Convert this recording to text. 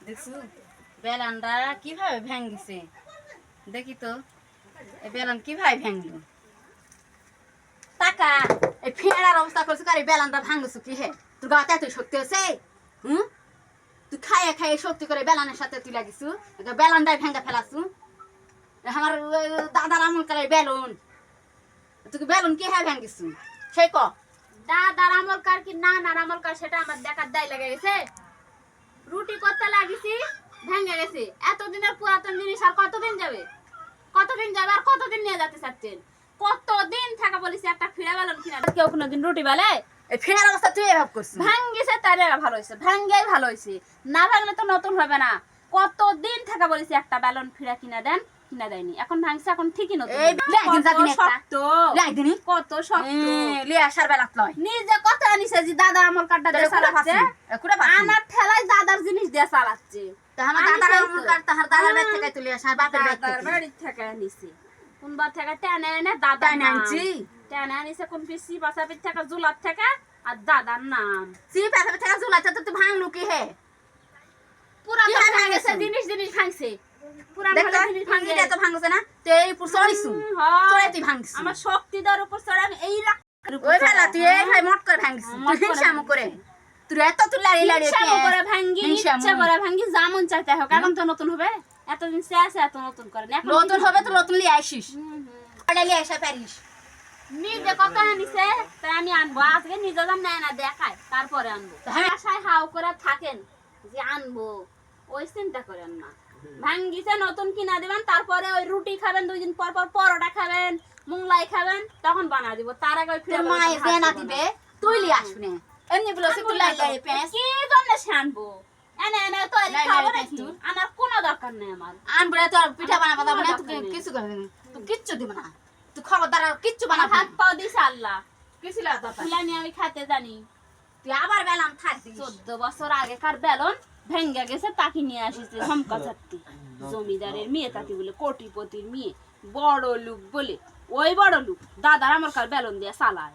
দেখছু বেলানটা কিভাবে ভেঙ্গিছে দেখি তো এই বেলান কিভাবে ভেঙলো টাকা এই ফেরার অবস্থা করছে কার বেলানটা ভাঙছো কি হে তোর গাতে এত শক্তি আছে তুই খাইয়ে খাইয়ে শক্তি করে বেলানের সাথে তুই লাগিছু বেলানটাই ভেঙে ফেলাছু আমার দাদার আমল করে বেলুন তুই বেলুন কি হ্যাঁ ভেঙেছু সেই ক দাদার আমল কার কি না না আমল কার সেটা আমার দেখার দায় লেগে গেছে রুটি করতে লাগিছি ভেঙে গেছে এতদিনের পুরাতন জিনিস আর কতদিন যাবে আর কতদিন নিয়ে যেতে চাচ্ছেন কতদিন থাকা বলিস একটা ফিরে বেলুন কিনা কেউ কোনোদিন রুটি বেলে এই ফেরার অবস্থা তুই এভাবে করছিস ভাঙ্গিছে তারে ভালো হয়েছে ভাঙ্গেই ভালো হয়েছে না ভাঙলে তো নতুন হবে না কতদিন থাকা বলিস একটা বেলুন ফিরা কিনা দেন কিনা দেয়নি এখন ভাঙছে এখন ঠিকই নতুন এই একদিন যাবি না শক্ত একদিনই কত শক্ত লিয়ে আসার বেলাত লয় নিজে কত আনিছে যে দাদা আমার কাটটা দিয়ে চালাচ্ছে আমার ঠেলায় দাদার জিনিস দিয়ে চালাচ্ছে তো আমার দাদার আমল কার তাহার দাদার বাড়ি থেকে তুলে আসার বাপের বাড়ি দাদার থেকে বাড়ি থেকে আনিছে কোনবার থেকে টেনে এনে দাদা আনছি টেনে আনিছে কোন পিসি বাসাপির থেকে জুলার থেকে আর দাদার নাম সি পাশে থেকে ঝুলাতে তো তুই ভাঙলু কি হে পুরা ভাঙছে জিনিস জিনিস ভাঙছে পুরা জিনিস ভাঙে এটা তো ভাঙছে না তো এই পুর সরিছু চড়ে তুই ভাঙছিস আমার শক্তিদার উপর চড়ে আমি এই ওই ফেলা তুই এই ভাই মট করে ভাঙছিস তুই হিংসাম করে তুই এত তুই লাড়ি লাড়ি করে ভাঙি ইচ্ছা করে ভাঙি যেমন চাইতে হোক এখন তো নতুন হবে এতদিন সে আছে এত নতুন করে না নতুন হবে তো নতুন লিয়ে আসিস ওটা লিয়ে আসা পারিস নিজে কত আনিছে তাই আমি আনবো আজকে নিজে দাম নেয় না দেখায় তারপরে আনবো আশায় হাও করে থাকেন যে আনবো ওই চিন্তা করেন না ভাঙ্গিছে নতুন কিনা দিবেন তারপরে ওই রুটি খাবেন 2 দিন পর পর পরোটা খাবেন মুংলাই খাবেন তখন বানা দিব তার আগে ওই তোর মা এসে না দিবে তুই লিয়ে আসবি এমনি বলছিস তুই লাড়ি লাড়ি পেঁচ কি জন্য শানবো এনে এনে তো খাবো নাকি আমার কোনো দরকার নেই আমার আনবো না তোর পিঠা বানাবো না তুই কিছু করবি না তুই কিচ্ছু দিব না তুই খবরদার আর কিচ্ছু বানাবি হাত পাও দিছে আল্লাহ কিছু লাগতো ফুলানি আমি খেতে জানি তুই আবার বেলাম থাকবি 14 বছর আগেকার বেলন ভেঙ্গে গেছে তাকে নিয়ে আসিছে ধমকা ছাত্তি জমিদারের মেয়ে তাকে বলে কোটিপতির মেয়ে বড় লোক বলে ওই বড় লোক দাদার আমার কার বেলন দিয়ে চালায়